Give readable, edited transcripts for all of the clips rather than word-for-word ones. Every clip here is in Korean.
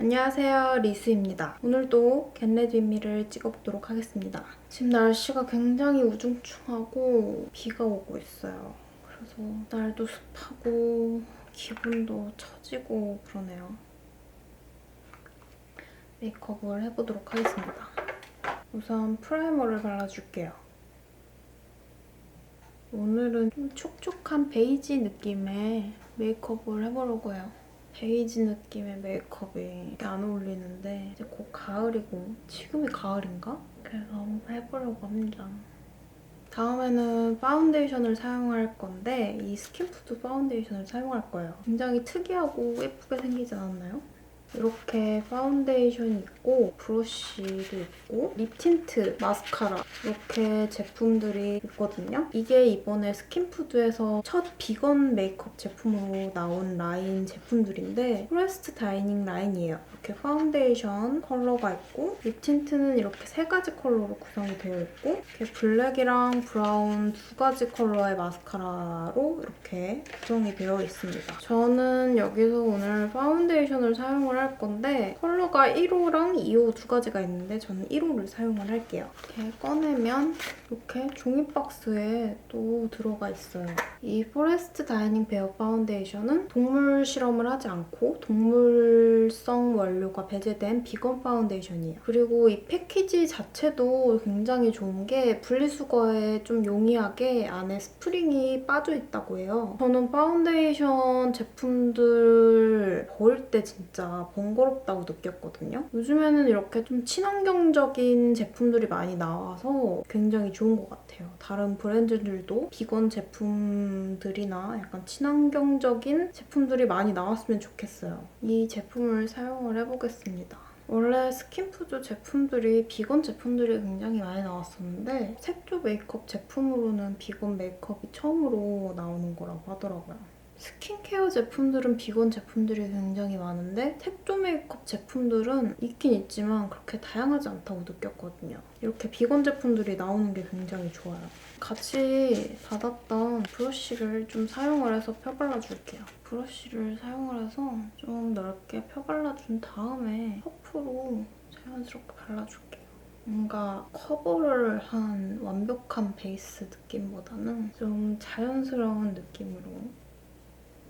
안녕하세요, 리스입니다. 오늘도 겟레디 윗미를 찍어보도록 하겠습니다. 지금 날씨가 굉장히 우중충하고 비가 오고 있어요. 그래서 날도 습하고 기분도 처지고 그러네요. 메이크업을 해보도록 하겠습니다. 우선 프라이머를 발라줄게요. 오늘은 좀 촉촉한 베이지 느낌의 메이크업을 해보려고 해요. 베이지 느낌의 메이크업이 안 어울리는데 이제 곧 가을이고 지금이 가을인가? 그래서 한번 해보려고 합니다. 다음에는 파운데이션을 사용할 건데 이 스킨푸드 파운데이션을 사용할 거예요. 굉장히 특이하고 예쁘게 생기지 않았나요? 이렇게 파운데이션이 있고 브러쉬도 있고 립 틴트, 마스카라 이렇게 제품들이 있거든요. 이게 이번에 스킨푸드에서 첫 비건 메이크업 제품으로 나온 라인 제품들인데 포레스트 다이닝 라인이에요. 이렇게 파운데이션 컬러가 있고 립 틴트는 이렇게 세 가지 컬러로 구성이 되어 있고 이렇게 블랙이랑 브라운 두 가지 컬러의 마스카라로 이렇게 구성이 되어 있습니다. 저는 여기서 오늘 파운데이션을 사용을 할 건데 컬러가 1호랑 2호 두 가지가 있는데 저는 1호를 사용을 할게요. 이렇게 꺼내면 이렇게 종이 박스에 또 들어가 있어요. 이 포레스트 다이닝 베어 파운데이션은 동물 실험을 하지 않고 동물성 원료가 배제된 비건 파운데이션이에요. 그리고 이 패키지 자체도 굉장히 좋은 게 분리수거에 좀 용이하게 안에 스프링이 빠져 있다고 해요. 저는 파운데이션 제품들 버릴 때 진짜 번거롭다고 느꼈거든요. 요즘에는 이렇게 좀 친환경적인 제품들이 많이 나와서 굉장히 좋은 것 같아요. 다른 브랜드들도 비건 제품들이나 약간 친환경적인 제품들이 많이 나왔으면 좋겠어요. 이 제품을 사용을 해보겠습니다. 원래 스킨푸드 제품들이 비건 제품들이 굉장히 많이 나왔었는데 색조 메이크업 제품으로는 비건 메이크업이 처음으로 나오는 거라고 하더라고요. 스킨케어 제품들은 비건 제품들이 굉장히 많은데 색조 메이크업 제품들은 있긴 있지만 그렇게 다양하지 않다고 느꼈거든요. 이렇게 비건 제품들이 나오는 게 굉장히 좋아요. 같이 받았던 브러쉬를 좀 사용을 해서 펴발라줄게요. 브러쉬를 사용을 해서 좀 넓게 펴발라준 다음에 퍼프로 자연스럽게 발라줄게요. 뭔가 커버를 한 완벽한 베이스 느낌보다는 좀 자연스러운 느낌으로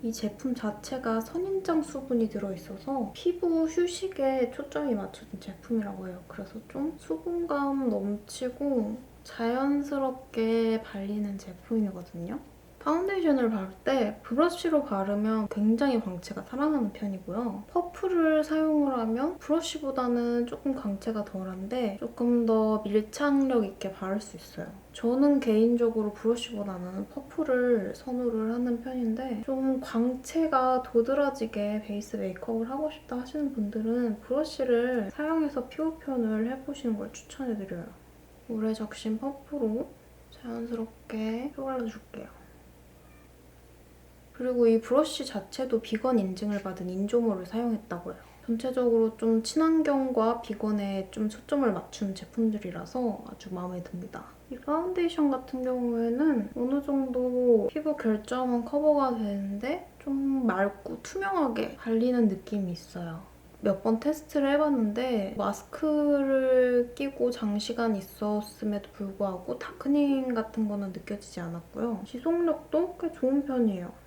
이 제품 자체가 선인장 수분이 들어있어서 피부 휴식에 초점이 맞춰진 제품이라고 해요. 그래서 좀 수분감 넘치고 자연스럽게 발리는 제품이거든요. 파운데이션을 바를 때 브러쉬로 바르면 굉장히 광채가 살아나는 편이고요. 퍼프를 사용을 하면 브러쉬보다는 조금 광채가 덜한데 조금 더 밀착력 있게 바를 수 있어요. 저는 개인적으로 브러쉬보다는 퍼프를 선호를 하는 편인데 좀 광채가 도드라지게 베이스 메이크업을 하고 싶다 하시는 분들은 브러쉬를 사용해서 피부 표현을 해보시는 걸 추천해드려요. 오래 적신 퍼프로 자연스럽게 펴발라줄게요. 그리고 이 브러쉬 자체도 비건 인증을 받은 인조모를 사용했다고 해요. 전체적으로 좀 친환경과 비건에 좀 초점을 맞춘 제품들이라서 아주 마음에 듭니다. 이 파운데이션 같은 경우에는 어느 정도 피부 결점은 커버가 되는데 좀 맑고 투명하게 발리는 느낌이 있어요. 몇 번 테스트를 해봤는데 마스크를 끼고 장시간 있었음에도 불구하고 다크닝 같은 거는 느껴지지 않았고요. 지속력도 꽤 좋은 편이에요.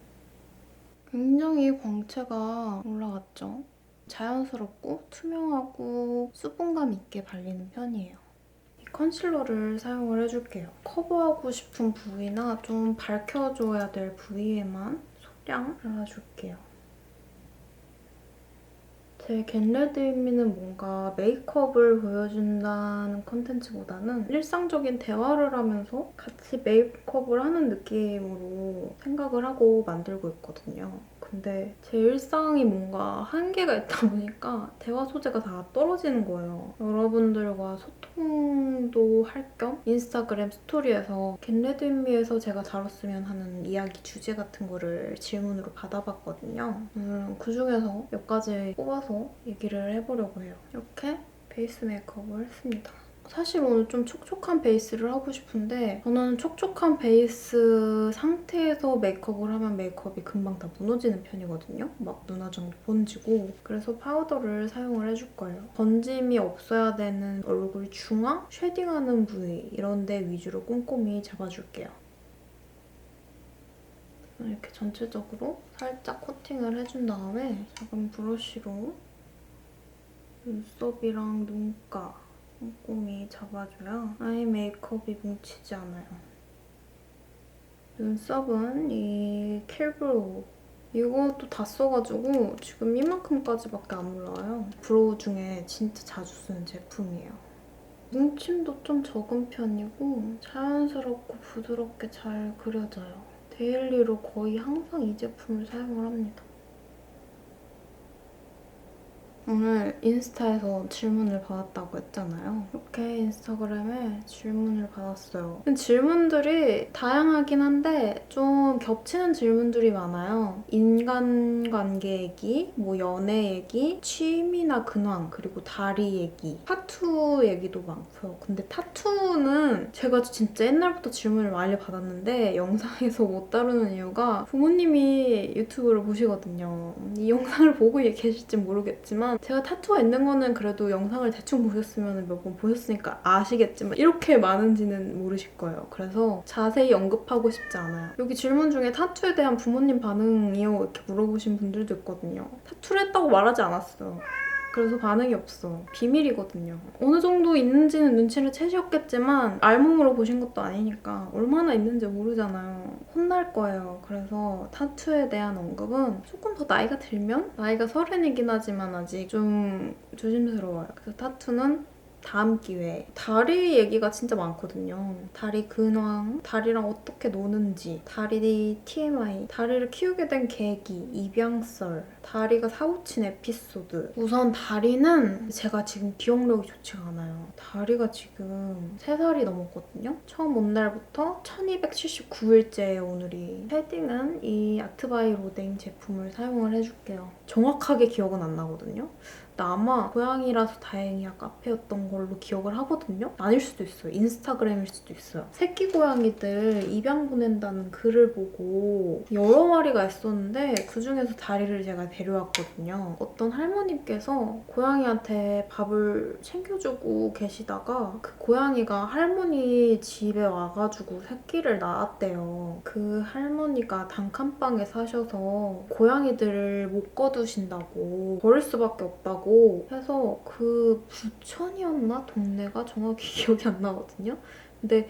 굉장히 광채가 올라갔죠? 자연스럽고 투명하고 수분감 있게 발리는 편이에요. 이 컨실러를 사용을 해줄게요. 커버하고 싶은 부위나 좀 밝혀줘야 될 부위에만 소량 발라줄게요. 제 겟레디 윗미는 뭔가 메이크업을 보여준다는 컨텐츠보다는 일상적인 대화를 하면서 같이 메이크업을 하는 느낌으로 생각을 하고 만들고 있거든요. 근데 제 일상이 뭔가 한계가 있다 보니까 대화 소재가 다 떨어지는 거예요. 여러분들과 소통도 할 겸 인스타그램 스토리에서 겟레디 윗미에서 제가 잘 웃으면 하는 이야기 주제 같은 거를 질문으로 받아봤거든요. 그중에서 몇 가지 뽑아서 얘기를 해보려고 해요. 이렇게 베이스 메이크업을 했습니다. 사실 오늘 좀 촉촉한 베이스를 하고 싶은데 저는 촉촉한 베이스 상태에서 메이크업을 하면 메이크업이 금방 다 무너지는 편이거든요. 막 눈화장도 번지고. 그래서 파우더를 사용을 해줄 거예요. 번짐이 없어야 되는 얼굴 중앙, 쉐딩하는 부위 이런 데 위주로 꼼꼼히 잡아줄게요. 이렇게 전체적으로 살짝 코팅을 해준 다음에 작은 브러쉬로 눈썹이랑 눈가 꼼꼼히 잡아줘야 아이 메이크업이 뭉치지 않아요. 눈썹은 이 킬브로우 이것도 다 써가지고 지금 이만큼까지밖에 안 올라와요. 브로우 중에 진짜 자주 쓰는 제품이에요. 뭉침도 좀 적은 편이고 자연스럽고 부드럽게 잘 그려져요. 데일리로 거의 항상 이 제품을 사용을 합니다. 오늘 인스타에서 질문을 받았다고 했잖아요. 이렇게 인스타그램에 질문을 받았어요. 질문들이 다양하긴 한데 좀 겹치는 질문들이 많아요. 인간관계 얘기, 뭐 연애 얘기, 취미나 근황, 그리고 다리 얘기, 타투 얘기도 많고요. 근데 타투는 제가 진짜 옛날부터 질문을 많이 받았는데 영상에서 못 다루는 이유가 부모님이 유튜브를 보시거든요. 이 영상을 보고 계실지 모르겠지만 제가 타투가 있는 거는 그래도 영상을 대충 보셨으면 몇 번 보셨으니까 아시겠지만 이렇게 많은지는 모르실 거예요. 그래서 자세히 언급하고 싶지 않아요. 여기 질문 중에 타투에 대한 부모님 반응이요? 이렇게 물어보신 분들도 있거든요. 타투를 했다고 말하지 않았어요. 그래서 반응이 없어. 비밀이거든요. 어느 정도 있는지는 눈치를 채셨겠지만 알몸으로 보신 것도 아니니까 얼마나 있는지 모르잖아요. 혼날 거예요. 그래서 타투에 대한 언급은 조금 더 나이가 들면? 나이가 30이긴 하지만 아직 좀 조심스러워요. 그래서 타투는 다음 기회에. 다리 얘기가 진짜 많거든요. 다리 근황, 다리랑 어떻게 노는지, 다리 TMI, 다리를 키우게 된 계기, 입양썰, 다리가 사고친 에피소드. 우선 다리는 제가 지금 기억력이 좋지가 않아요. 다리가 지금 3살이 넘었거든요. 처음 온 날부터 1279일째예요, 오늘이. 쉐딩은 이 아트바이 로댕 제품을 사용을 해줄게요. 정확하게 기억은 안 나거든요. 근데 아마 고양이라서 다행이야 카페였던 걸로 기억을 하거든요? 아닐 수도 있어요. 인스타그램일 수도 있어요. 새끼 고양이들 입양 보낸다는 글을 보고 여러 마리가 있었는데 그중에서 다리를 제가 데려왔거든요. 어떤 할머니께서 고양이한테 밥을 챙겨주고 계시다가 그 고양이가 할머니 집에 와가지고 새끼를 낳았대요. 그 할머니가 단칸방에 사셔서 고양이들을 못 거두신다고 버릴 수밖에 없다고 해서 그 부천이었나? 동네가 정확히 기억이 안 나거든요. 근데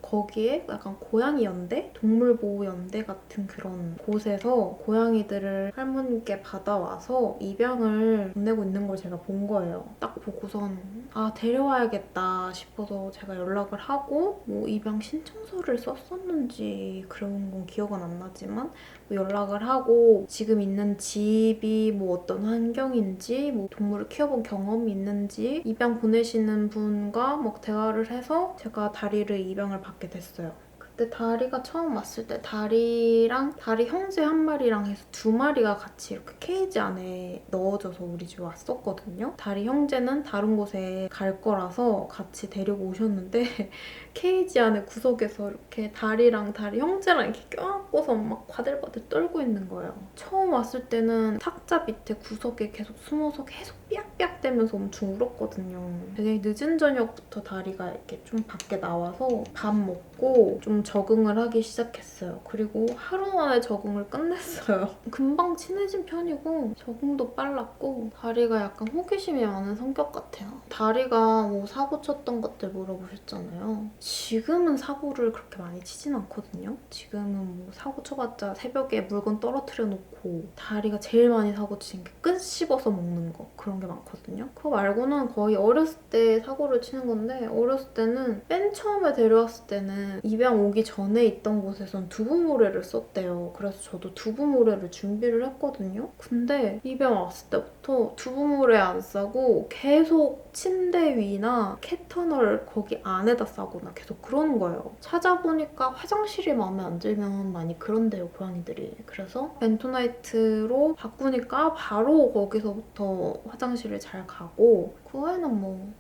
거기에 약간 고양이 연대? 동물보호 연대 같은 그런 곳에서 고양이들을 할머니께 받아와서 입양을 보내고 있는 걸 제가 본 거예요. 딱 보고선 아 데려와야겠다 싶어서 제가 연락을 하고 뭐 입양 신청서를 썼었는지 그런 건 기억은 안 나지만 뭐 연락을 하고 지금 있는 집이 뭐 어떤 환경인지 뭐 동물을 키워본 경험이 있는지 입양 보내시는 분과 뭐 대화를 해서 제가 다리를 입양을 받게 됐어요. 그때 다리가 처음 왔을 때 다리랑 다리 형제 한 마리랑 해서 2마리가 같이 이렇게 케이지 안에 넣어져서 우리 집에 왔었거든요. 다리 형제는 다른 곳에 갈 거라서 같이 데리고 오셨는데 케이지 안에 구석에서 이렇게 다리랑 다리 형제랑 이렇게 껴안고서 막 바들바들 떨고 있는 거예요. 처음 왔을 때는 탁자 밑에 구석에 계속 숨어서 계속 삐약삐약대면서 엄청 울었거든요. 되게 늦은 저녁부터 다리가 이렇게 좀 밖에 나와서 밥 먹고 좀 적응을 하기 시작했어요. 그리고 하루 만에 적응을 끝냈어요. 금방 친해진 편이고 적응도 빨랐고 다리가 약간 호기심이 많은 성격 같아요. 다리가 뭐 사고 쳤던 것들 물어보셨잖아요. 지금은 사고를 그렇게 많이 치진 않거든요. 지금은 뭐 사고 쳐봤자 새벽에 물건 떨어뜨려 놓고 다리가 제일 많이 사고 치는 게 끈 씹어서 먹는 거 그런 게 많거든요. 그거 말고는 거의 어렸을 때 사고를 치는 건데 어렸을 때는 맨 처음에 데려왔을 때는 입양 오기 전에 있던 곳에선 두부모래를 썼대요. 그래서 저도 두부모래를 준비를 했거든요. 근데 입양 왔을 때부터 두부모래 안 싸고 계속 침대 위나 캣터널 거기 안에다 싸거나 계속 그러는 거예요. 찾아보니까 화장실이 마음에 안 들면 많이 그런대요, 고양이들이. 그래서 벤토나이트로 바꾸니까 바로 거기서부터 화장실을 잘 가고 그 후에는 뭐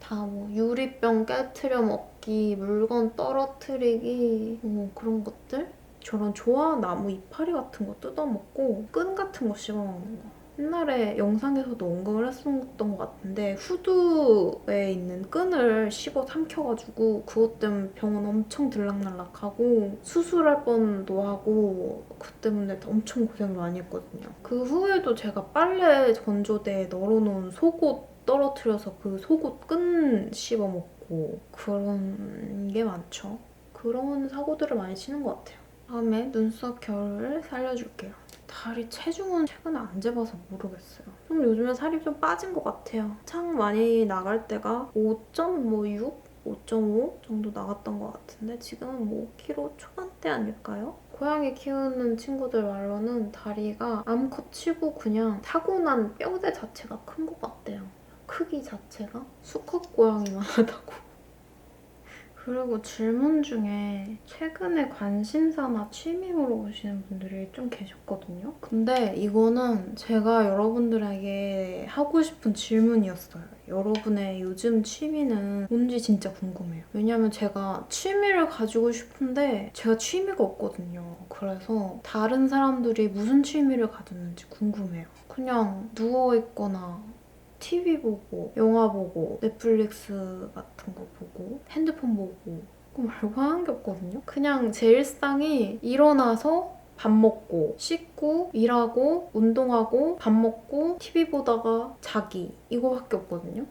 다 뭐 유리병 깨트려 먹기, 물건 떨어뜨리기 뭐 그런 것들? 저런 조화 나무 이파리 같은 거 뜯어먹고 끈 같은 거 씹어먹는 거. 옛날에 영상에서도 언급을 했었던 것 같은데 후드에 있는 끈을 씹어 삼켜가지고 그것 때문에 병원 엄청 들락날락하고 수술할 뻔도 하고 그 때문에 엄청 고생을 많이 했거든요. 그 후에도 제가 빨래 건조대에 널어놓은 속옷 떨어뜨려서 그 속옷 끈 씹어먹고 그런 게 많죠. 그런 사고들을 많이 치는 것 같아요. 다음에 눈썹 결을 살려줄게요. 다리 체중은 최근에 안 재봐서 모르겠어요. 좀 요즘에 살이 좀 빠진 것 같아요. 창 많이 나갈 때가 5.6? 5.5 정도 나갔던 것 같은데 지금은 뭐 5kg 초반대 아닐까요? 고양이 키우는 친구들 말로는 다리가 암컷 치고 그냥 타고난 뼈대 자체가 큰 것 같대요. 크기 자체가? 수컷 고양이만 하다고. 그리고 질문 중에 최근에 관심사나 취미 물어보시는 분들이 좀 계셨거든요. 근데 이거는 제가 여러분들에게 하고 싶은 질문이었어요. 여러분의 요즘 취미는 뭔지 진짜 궁금해요. 왜냐면 제가 취미를 가지고 싶은데 제가 취미가 없거든요. 그래서 다른 사람들이 무슨 취미를 가졌는지 궁금해요. 그냥 누워있거나 TV 보고, 영화 보고, 넷플릭스 같은 거 보고, 핸드폰 보고 그거 말고 하는 게 없거든요. 그냥 제 일상이 일어나서 밥 먹고, 씻고, 일하고, 운동하고, 밥 먹고, TV 보다가 자기 이거밖에 없거든요.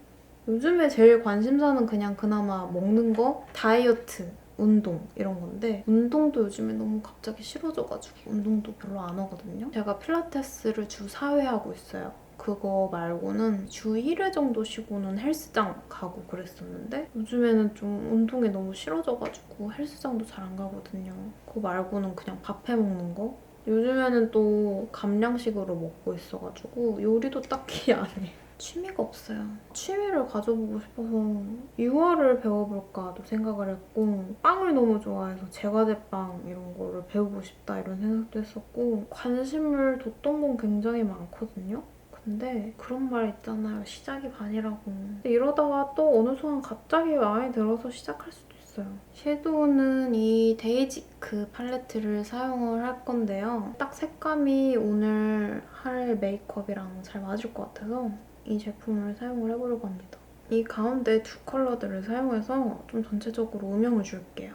요즘에 제일 관심사는 그냥 그나마 먹는 거, 다이어트, 운동 이런 건데 운동도 요즘에 너무 갑자기 싫어져가지고 운동도 별로 안 하거든요. 제가 필라테스를 주 4회 하고 있어요. 그거 말고는 주 1회 정도 쉬고는 헬스장 가고 그랬었는데 요즘에는 좀 운동이 너무 싫어져가지고 헬스장도 잘 안 가거든요. 그거 말고는 그냥 밥 해먹는 거? 요즘에는 또 감량식으로 먹고 있어가지고 요리도 딱히 안 해요. 취미가 없어요. 취미를 가져보고 싶어서 유화를 배워볼까도 생각을 했고 빵을 너무 좋아해서 제과제빵 이런 거를 배우고 싶다 이런 생각도 했었고 관심을 뒀던 건 굉장히 많거든요. 근데 그런 말 있잖아요. 시작이 반이라고. 근데 이러다가 또 어느 순간 갑자기 마음에 들어서 시작할 수도 있어요. 섀도우는 이 데이지크 팔레트를 사용을 할 건데요. 딱 색감이 오늘 할 메이크업이랑 잘 맞을 것 같아서 이 제품을 사용을 해보려고 합니다. 이 가운데 두 컬러들을 사용해서 좀 전체적으로 음영을 줄게요.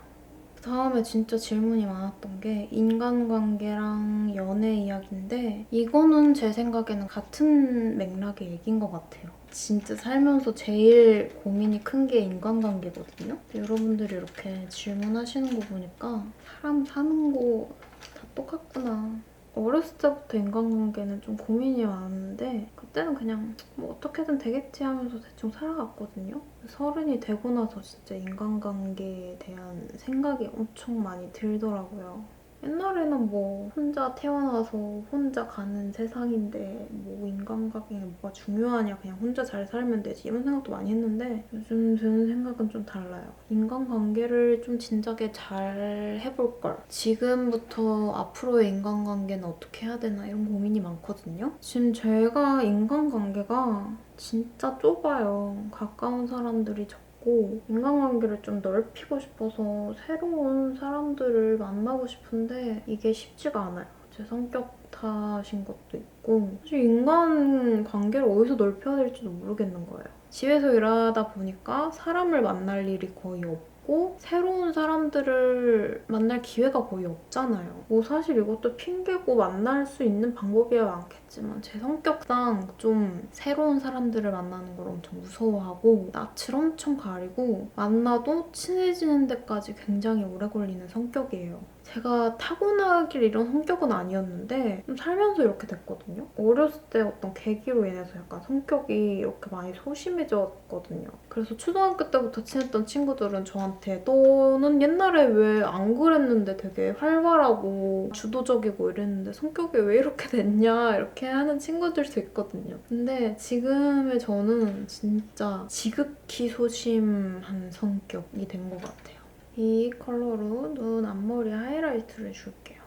다음에 진짜 질문이 많았던 게 인간관계랑 연애 이야기인데 이거는 제 생각에는 같은 맥락의 얘기인 것 같아요. 진짜 살면서 제일 고민이 큰 게 인간관계거든요. 여러분들이 이렇게 질문하시는 거 보니까 사람 사는 거 다 똑같구나. 어렸을 때부터 인간관계는 좀 고민이 많았는데 그때는 그냥 뭐 어떻게든 되겠지 하면서 대충 살아갔거든요. 서른이 되고 나서 진짜 인간관계에 대한 생각이 엄청 많이 들더라고요. 옛날에는 뭐 혼자 태어나서 혼자 가는 세상인데 뭐 인간관계가 뭐가 중요하냐 그냥 혼자 잘 살면 되지 이런 생각도 많이 했는데 요즘 드는 생각은 좀 달라요. 인간관계를 좀 진작에 잘 해볼 걸. 지금부터 앞으로의 인간관계는 어떻게 해야 되나 이런 고민이 많거든요. 지금 제가 인간관계가 진짜 좁아요. 가까운 사람들이 적고 인간관계를 좀 넓히고 싶어서 새로운 사람들을 만나고 싶은데 이게 쉽지가 않아요. 제 성격 탓인 것도 있고 사실 인간관계를 어디서 넓혀야 될지도 모르겠는 거예요. 집에서 일하다 보니까 사람을 만날 일이 거의 없고 새로운 사람들을 만날 기회가 거의 없잖아요. 뭐 사실 이것도 핑계고 만날 수 있는 방법이야 많겠지만 제 성격상 좀 새로운 사람들을 만나는 걸 엄청 무서워하고 낯을 엄청 가리고 만나도 친해지는 데까지 굉장히 오래 걸리는 성격이에요. 제가 타고나길 이런 성격은 아니었는데 좀 살면서 이렇게 됐거든요. 어렸을 때 어떤 계기로 인해서 약간 성격이 이렇게 많이 소심해졌거든요. 그래서 초등학교 때부터 친했던 친구들은 저한테 너는 옛날에 왜 안 그랬는데 되게 활발하고 주도적이고 이랬는데 성격이 왜 이렇게 됐냐 이렇게 하는 친구들도 있거든요. 근데 지금의 저는 진짜 지극히 소심한 성격이 된 것 같아요. 이 컬러로 눈 앞머리 하이라이트를 줄게요.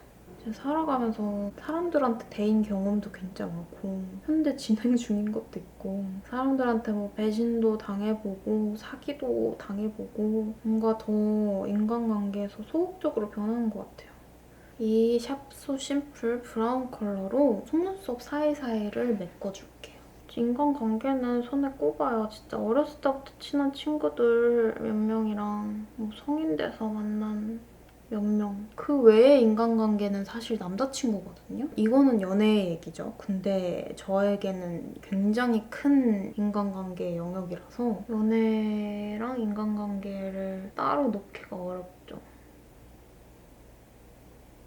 살아가면서 사람들한테 대인 경험도 굉장히 많고 현재 진행 중인 것도 있고 사람들한테 뭐 배신도 당해보고 사기도 당해보고 뭔가 더 인간관계에서 소극적으로 변하는 것 같아요. 이 샵소 심플 브라운 컬러로 속눈썹 사이사이를 메꿔줄게요. 인간관계는 손에 꼽아요. 진짜 어렸을 때부터 친한 친구들 몇 명이랑 뭐 성인 돼서 만난 몇 명. 그 외의 인간관계는 사실 남자친구거든요. 이거는 연애 얘기죠. 근데 저에게는 굉장히 큰 인간관계의 영역이라서 연애랑 인간관계를 따로 놓기가 어렵죠.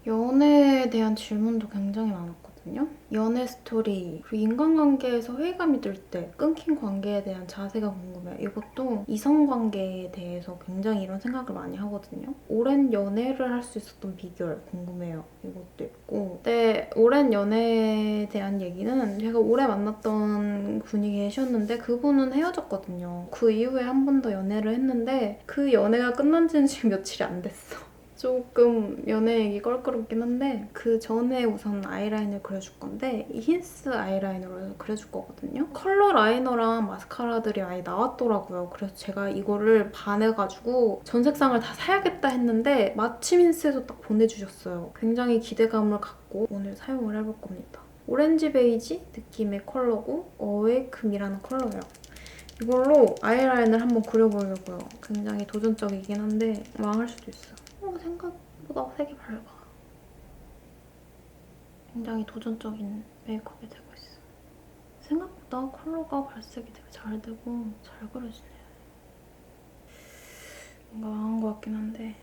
연애에 대한 질문도 굉장히 많았거든요. 연애 스토리, 그리고 인간관계에서 회의감이 들 때 끊긴 관계에 대한 자세가 궁금해요. 이것도 이성관계에 대해서 굉장히 이런 생각을 많이 하거든요. 오랜 연애를 할 수 있었던 비결 궁금해요. 이것도 있고. 근데 오랜 연애에 대한 얘기는 제가 오래 만났던 분이 계셨는데 그분은 헤어졌거든요. 그 이후에 한 번 더 연애를 했는데 그 연애가 끝난 지는 지금 며칠이 안 됐어. 조금 연애 얘기 껄끄럽긴 한데 그 전에 우선 아이라인을 그려줄 건데 이 힌스 아이라이너로 그려줄 거거든요. 컬러 라이너랑 마스카라들이 아예 나왔더라고요. 그래서 제가 이거를 반해가지고 전 색상을 다 사야겠다 했는데 마침 힌스에서 딱 보내주셨어요. 굉장히 기대감을 갖고 오늘 사용을 해볼 겁니다. 오렌지 베이지 느낌의 컬러고 어웨이큼이라는 컬러예요. 이걸로 아이라인을 한번 그려보려고요. 굉장히 도전적이긴 한데 망할 수도 있어요. 생각보다 색이 밝아. 굉장히 도전적인 메이크업이 되고 있어. 생각보다 컬러가 발색이 되게 잘 되고 잘 그려지네요. 뭔가 망한 것 같긴 한데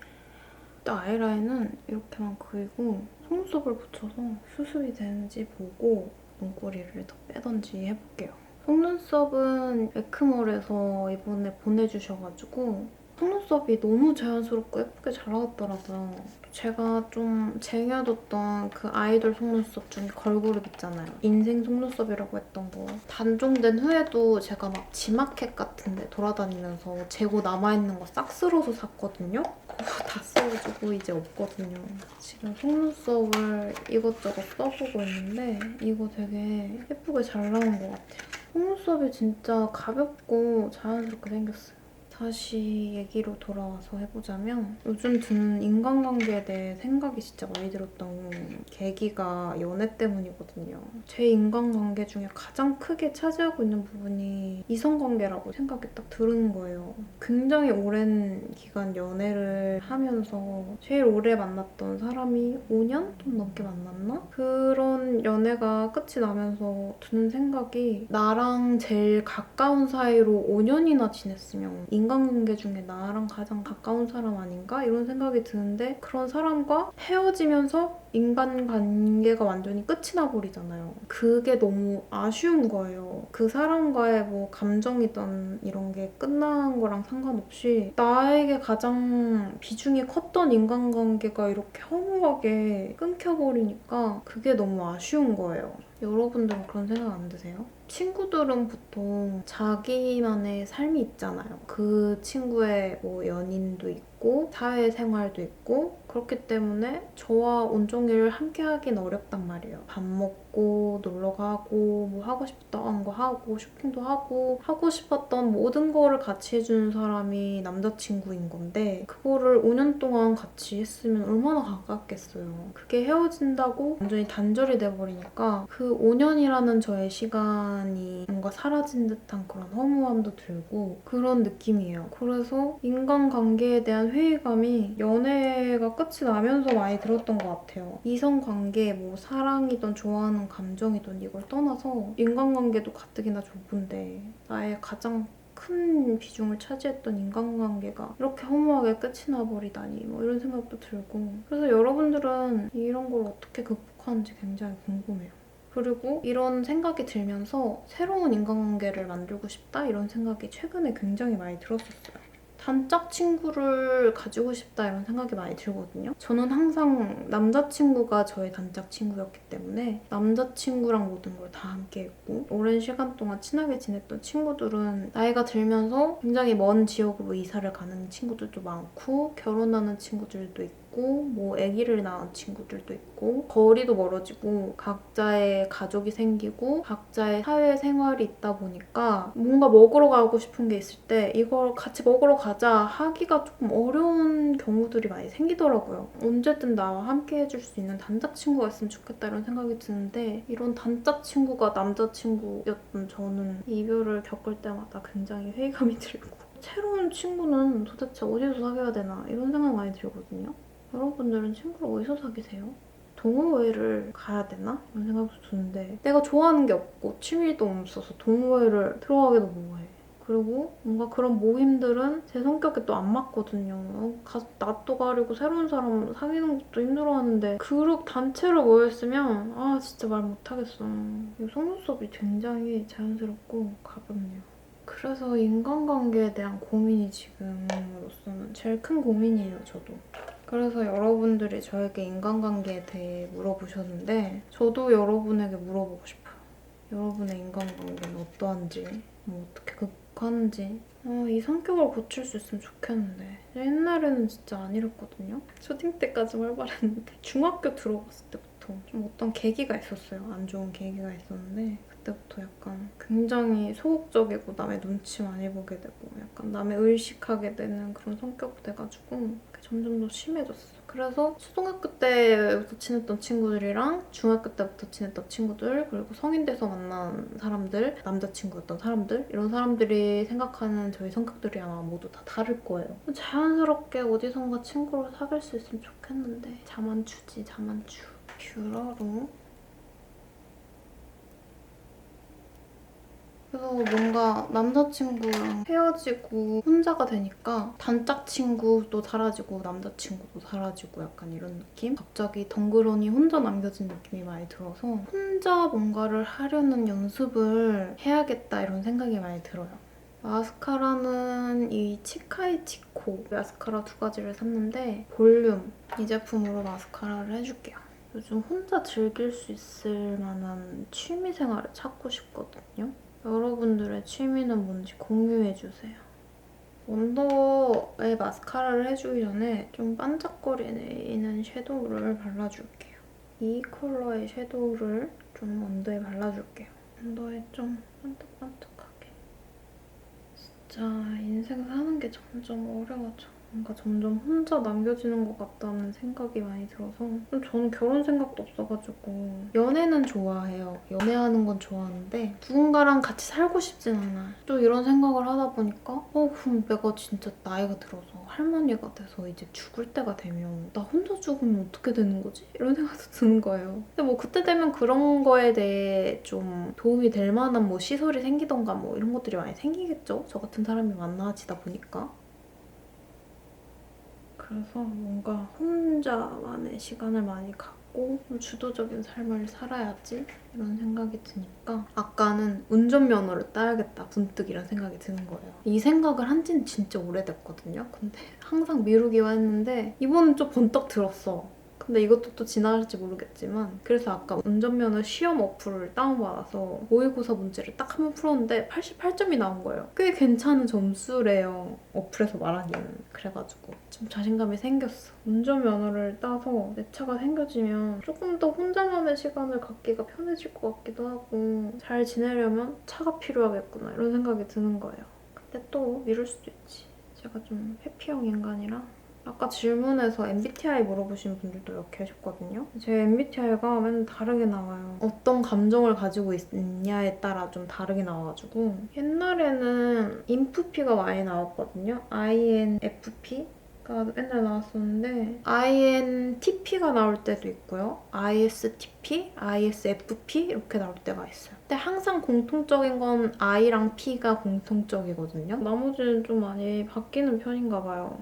일단 아이라인은 이렇게만 그리고 속눈썹을 붙여서 수습이 되는지 보고 눈꼬리를 더 빼던지 해볼게요. 속눈썹은 에크몰에서 이번에 보내주셔가지고 속눈썹이 너무 자연스럽고 예쁘게 잘 나왔더라고요. 제가 좀 쟁여뒀던 그 아이돌 속눈썹 중에 걸그룹 있잖아요. 인생 속눈썹이라고 했던 거. 단종된 후에도 제가 막 지마켓 같은 데 돌아다니면서 재고 남아있는 거 싹 쓸어서 샀거든요. 그거 다 써가지고 이제 없거든요. 지금 속눈썹을 이것저것 써보고 있는데 이거 되게 예쁘게 잘 나온 것 같아요. 속눈썹이 진짜 가볍고 자연스럽게 생겼어요. 다시 얘기로 돌아와서 해보자면 요즘 드는 인간관계에 대해 생각이 진짜 많이 들었던 계기가 연애 때문이거든요. 제 인간관계 중에 가장 크게 차지하고 있는 부분이 이성관계라고 생각이 딱 드는 거예요. 굉장히 오랜 기간 연애를 하면서 제일 오래 만났던 사람이 5년 좀 넘게 만났나? 그런 연애가 끝이 나면서 드는 생각이 나랑 제일 가까운 사이로 5년이나 지냈으면 인간관계 중에 나랑 가장 가까운 사람 아닌가? 이런 생각이 드는데 그런 사람과 헤어지면서 인간관계가 완전히 끝이 나버리잖아요. 그게 너무 아쉬운 거예요. 그 사람과의 뭐 감정이든 이런 게 끝난 거랑 상관없이 나에게 가장 비중이 컸던 인간관계가 이렇게 허무하게 끊겨버리니까 그게 너무 아쉬운 거예요. 여러분들은 그런 생각 안 드세요? 친구들은 보통 자기만의 삶이 있잖아요. 그 친구의 뭐 연인도 있고 사회생활도 있고 그렇기 때문에 저와 온종일 함께 하긴 어렵단 말이에요. 밥 먹고 놀러 가고 뭐 하고 싶었던 거 하고 쇼핑도 하고 싶었던 모든 거를 같이 해주는 사람이 남자친구인 건데 그거를 5년 동안 같이 했으면 얼마나 가깝겠어요. 그게 헤어진다고 완전히 단절이 돼버리니까 그 5년이라는 저의 시간이 뭔가 사라진 듯한 그런 허무함도 들고 그런 느낌이에요. 그래서 인간관계에 대한 회의감이 연애가 끝이 나면서 많이 들었던 것 같아요. 이성관계, 뭐 사랑이든 좋아하는 감정이든 이걸 떠나서 인간관계도 가뜩이나 좁은데 나의 가장 큰 비중을 차지했던 인간관계가 이렇게 허무하게 끝이 나버리다니 뭐 이런 생각도 들고 그래서 여러분들은 이런 걸 어떻게 극복하는지 굉장히 궁금해요. 그리고 이런 생각이 들면서 새로운 인간관계를 만들고 싶다 이런 생각이 최근에 굉장히 많이 들었었어요. 단짝 친구를 가지고 싶다 이런 생각이 많이 들거든요. 저는 항상 남자친구가 저의 단짝 친구였기 때문에 남자친구랑 모든 걸 다 함께 했고 오랜 시간 동안 친하게 지냈던 친구들은 나이가 들면서 굉장히 먼 지역으로 이사를 가는 친구들도 많고 결혼하는 친구들도 있고 있고 뭐 아기를 낳은 친구들도 있고 거리도 멀어지고 각자의 가족이 생기고 각자의 사회생활이 있다 보니까 뭔가 먹으러 가고 싶은 게 있을 때 이걸 같이 먹으러 가자 하기가 조금 어려운 경우들이 많이 생기더라고요. 언제든 나와 함께 해줄 수 있는 단짝 친구가 있으면 좋겠다 이런 생각이 드는데 이런 단짝 친구가 남자친구였던 저는 이별을 겪을 때마다 굉장히 회의감이 들고 새로운 친구는 도대체 어디서 사귀어야 되나 이런 생각 많이 들거든요. 여러분들은 친구를 어디서 사귀세요? 동호회를 가야 되나? 이런 생각도 드는데 내가 좋아하는 게 없고 취미도 없어서 동호회를 들어가기도 뭐해. 그리고 뭔가 그런 모임들은 제 성격에 또 안 맞거든요. 가서 낯도 가리고 새로운 사람 사귀는 것도 힘들어하는데 그룹 단체로 모였으면 아 진짜 말 못하겠어. 이 속눈썹이 굉장히 자연스럽고 가볍네요. 그래서 인간관계에 대한 고민이 지금으로서는 제일 큰 고민이에요, 저도. 그래서 여러분들이 저에게 인간관계에 대해 물어보셨는데 저도 여러분에게 물어보고 싶어요. 여러분의 인간관계는 어떠한지, 뭐 어떻게 극복하는지. 이 성격을 고칠 수 있으면 좋겠는데 옛날에는 진짜 안 이랬거든요. 초딩 때까지 활발했는데 중학교 들어갔을 때부터 좀 어떤 계기가 있었어요. 안 좋은 계기가 있었는데 그때부터 약간 굉장히 소극적이고 남의 눈치 많이 보게 되고 약간 남의 의식하게 되는 그런 성격 돼가지고 점점 더 심해졌어. 그래서 초등학교 때부터 친했던 친구들이랑 중학교 때부터 친했던 친구들 그리고 성인 돼서 만난 사람들 남자친구였던 사람들 이런 사람들이 생각하는 저희 성격들이 아마 모두 다 다를 거예요. 자연스럽게 어디선가 친구를 사귈 수 있으면 좋겠는데 자만추지 자만추. 뷰러로 그래서 뭔가 남자친구랑 헤어지고 혼자가 되니까 단짝 친구도 사라지고 남자친구도 사라지고 약간 이런 느낌? 갑자기 덩그러니 혼자 남겨진 느낌이 많이 들어서 혼자 뭔가를 하려는 연습을 해야겠다 이런 생각이 많이 들어요. 마스카라는 이 치카이 치코 마스카라 두 가지를 샀는데 볼륨 이 제품으로 마스카라를 해줄게요. 요즘 혼자 즐길 수 있을 만한 취미 생활을 찾고 싶거든요. 여러분들의 취미는 뭔지 공유해주세요. 언더에 마스카라를 해주기 전에 좀 반짝거리는 섀도우를 발라줄게요. 이 컬러의 섀도우를 좀 언더에 발라줄게요. 언더에 좀 반짝반짝하게. 진짜 인생 사는 게 점점 어려워져. 뭔가 점점 혼자 남겨지는 것 같다는 생각이 많이 들어서 저는 결혼 생각도 없어가지고 연애는 좋아해요. 연애하는 건 좋아하는데 누군가랑 같이 살고 싶진 않아. 또 이런 생각을 하다 보니까 그럼 내가 진짜 나이가 들어서 할머니가 돼서 이제 죽을 때가 되면 나 혼자 죽으면 어떻게 되는 거지? 이런 생각도 드는 거예요. 근데 뭐 그때 되면 그런 거에 대해 좀 도움이 될 만한 뭐 시설이 생기던가 뭐 이런 것들이 많이 생기겠죠? 저 같은 사람이 만나지다 보니까. 그래서 뭔가 혼자만의 시간을 많이 갖고 주도적인 삶을 살아야지 이런 생각이 드니까 아까는 운전면허를 따야겠다 문득 이런 생각이 드는 거예요. 이 생각을 한 지는 진짜 오래됐거든요. 근데 항상 미루기만 했는데 이번엔 좀 번떡 들었어. 근데 이것도 또 지나갈지 모르겠지만 그래서 아까 운전면허 시험 어플을 다운받아서 모의고사 문제를 딱 한 번 풀었는데 88점이 나온 거예요. 꽤 괜찮은 점수래요. 어플에서 말하기에는. 그래가지고 좀 자신감이 생겼어. 운전면허를 따서 내 차가 생겨지면 조금 더 혼자만의 시간을 갖기가 편해질 것 같기도 하고 잘 지내려면 차가 필요하겠구나 이런 생각이 드는 거예요. 근데 또 미룰 수도 있지. 제가 좀 회피형 인간이라 아까 질문에서 MBTI 물어보신 분들도 몇 계셨거든요. 제 MBTI가 맨날 다르게 나와요. 어떤 감정을 가지고 있냐에 따라 좀 다르게 나와가지고 옛날에는 INFP가 많이 나왔거든요. INFP? 가 맨날 나왔었는데 INTP가 나올 때도 있고요. ISTP, ISFP 이렇게 나올 때가 있어요. 근데 항상 공통적인 건 I랑 P가 공통적이거든요. 나머지는 좀 많이 바뀌는 편인가 봐요.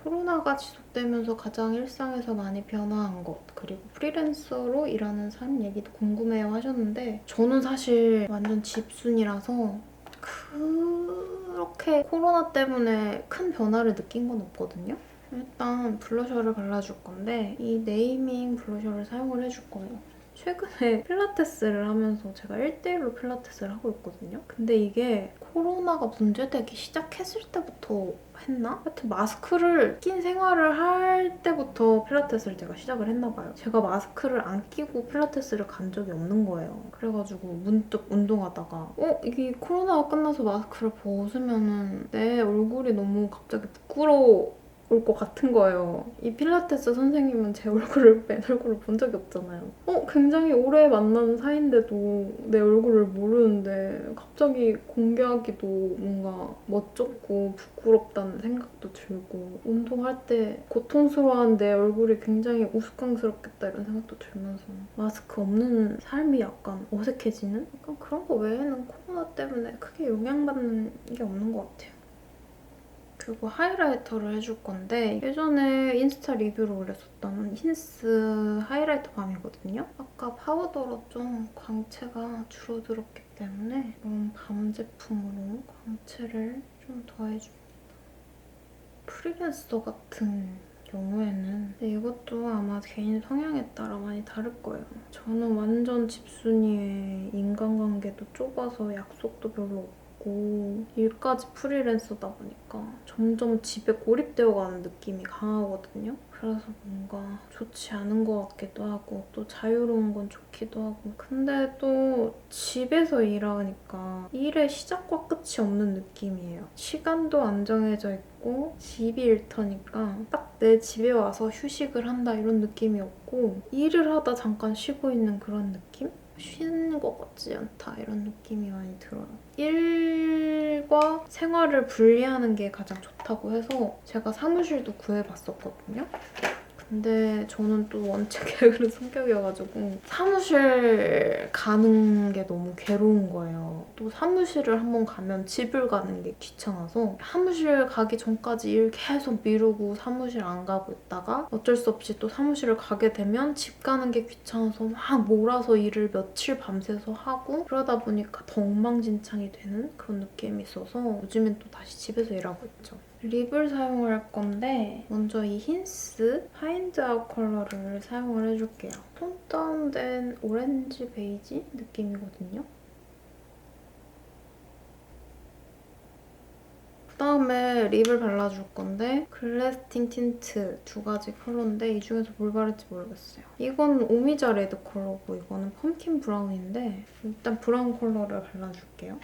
코로나가 지속되면서 가장 일상에서 많이 변화한 것 그리고 프리랜서로 일하는 삶 얘기도 궁금해요 하셨는데 저는 사실 완전 집순이라서 그렇게 코로나 때문에 큰 변화를 느낀 건 없거든요. 일단 블러셔를 발라줄 건데 이 네이밍 블러셔를 사용을 해줄 거예요. 최근에 필라테스를 하면서 제가 1대1로 필라테스를 하고 있거든요. 근데 이게 코로나가 문제되기 시작했을 때부터 했나? 하여튼 마스크를 낀 생활을 할 때부터 필라테스를 제가 시작을 했나 봐요. 제가 마스크를 안 끼고 필라테스를 간 적이 없는 거예요. 그래가지고 문득 운동하다가 이게 코로나가 끝나서 마스크를 벗으면은 내 얼굴이 너무 갑자기 부끄러워 올 것 같은 거예요. 이 필라테스 선생님은 제 얼굴을 맨 얼굴을 본 적이 없잖아요. 굉장히 오래 만난 사이인데도 내 얼굴을 모르는데 갑자기 공개하기도 뭔가 멋쩍고 부끄럽다는 생각도 들고 운동할 때 고통스러워한 내 얼굴이 굉장히 우스꽝스럽겠다 이런 생각도 들면서 마스크 없는 삶이 약간 어색해지는? 약간 그런 거 외에는 코로나 때문에 크게 영향받는 게 없는 것 같아요. 그리고 하이라이터를 해줄 건데 예전에 인스타 리뷰로 올렸었던 힌스 하이라이터 밤이거든요. 아까 파우더로 좀 광채가 줄어들었기 때문에 이런 밤 제품으로 광채를 좀 더해줍니다. 프리랜서 같은 경우에는 근데 이것도 아마 개인 성향에 따라 많이 다를 거예요. 저는 완전 집순이에 인간관계도 좁아서 약속도 별로 없고 일까지 프리랜서다 보니까 점점 집에 고립되어가는 느낌이 강하거든요. 그래서 뭔가 좋지 않은 것 같기도 하고 또 자유로운 건 좋기도 하고 근데 또 집에서 일하니까 일의 시작과 끝이 없는 느낌이에요. 시간도 안 정해져 있고 집이 일터니까 딱 내 집에 와서 휴식을 한다 이런 느낌이 없고 일을 하다 잠깐 쉬고 있는 그런 느낌? 쉬는 것 같지 않다 이런 느낌이 많이 들어요. 일과 생활을 분리하는 게 가장 좋다고 해서 제가 사무실도 구해봤었거든요. 근데 저는 또 원체 게으른 성격이어가지고 사무실 가는 게 너무 괴로운 거예요. 또 사무실을 한번 가면 집을 가는 게 귀찮아서 사무실 가기 전까지 일 계속 미루고 사무실 안 가고 있다가 어쩔 수 없이 또 사무실을 가게 되면 집 가는 게 귀찮아서 막 몰아서 일을 며칠 밤새서 하고 그러다 보니까 더 엉망진창이 되는 그런 느낌이 있어서 요즘엔 또 다시 집에서 일하고 있죠. 립을 사용을 할 건데 먼저 이 힌스 파인드 아웃 컬러를 사용을 해줄게요. 톤 다운된 오렌지 베이지 느낌이거든요. 그다음에 립을 발라줄 건데 글래스팅 틴트 두 가지 컬러인데 이 중에서 뭘 바를지 모르겠어요. 이건 오미자 레드 컬러고 이거는 펌킨 브라운인데 일단 브라운 컬러를 발라줄게요.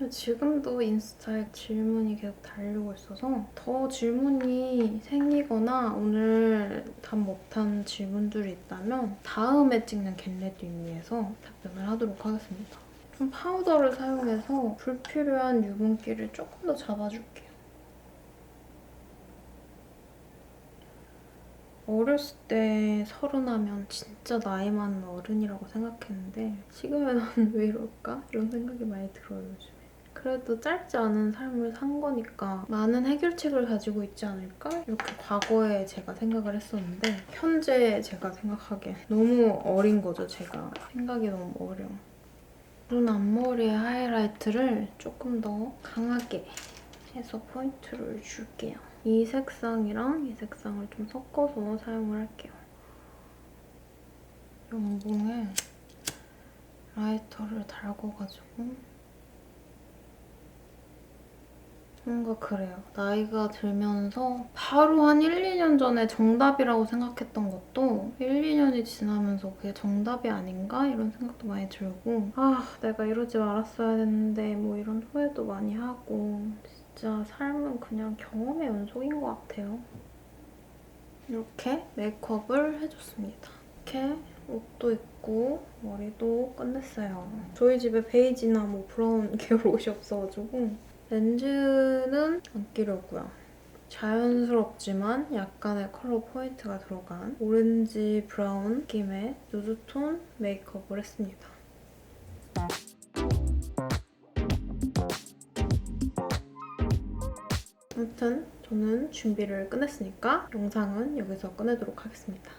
지금도 인스타에 질문이 계속 달리고 있어서 더 질문이 생기거나 오늘 답 못한 질문들이 있다면 다음에 찍는 겟레디미에서 답변을 하도록 하겠습니다. 좀 파우더를 사용해서 불필요한 유분기를 조금 더 잡아줄게요. 어렸을 때 30하면 진짜 나이 많은 어른이라고 생각했는데 지금은 왜 이럴까? 이런 생각이 많이 들어요, 요즘. 그래도 짧지 않은 삶을 산 거니까 많은 해결책을 가지고 있지 않을까? 이렇게 과거에 제가 생각을 했었는데 현재 제가 생각하기엔 너무 어린 거죠, 제가. 생각이 너무 어려. 눈 앞머리에 하이라이트를 조금 더 강하게 해서 포인트를 줄게요. 이 색상이랑 이 색상을 좀 섞어서 사용을 할게요. 연봉에 라이터를 달궈가지고 뭔가 그래요. 나이가 들면서 바로 한 1, 2년 전에 정답이라고 생각했던 것도 1, 2년이 지나면서 그게 정답이 아닌가? 이런 생각도 많이 들고 내가 이러지 말았어야 했는데 뭐 이런 후회도 많이 하고 진짜 삶은 그냥 경험의 연속인 것 같아요. 이렇게 메이크업을 해줬습니다. 이렇게 옷도 입고 머리도 끝냈어요. 저희 집에 베이지나 뭐 브라운 계열 옷이 없어가지고 렌즈는 안 끼려고요. 자연스럽지만 약간의 컬러 포인트가 들어간 오렌지 브라운 느낌의 누드톤 메이크업을 했습니다. 아무튼 저는 준비를 끝냈으니까 영상은 여기서 끝내도록 하겠습니다.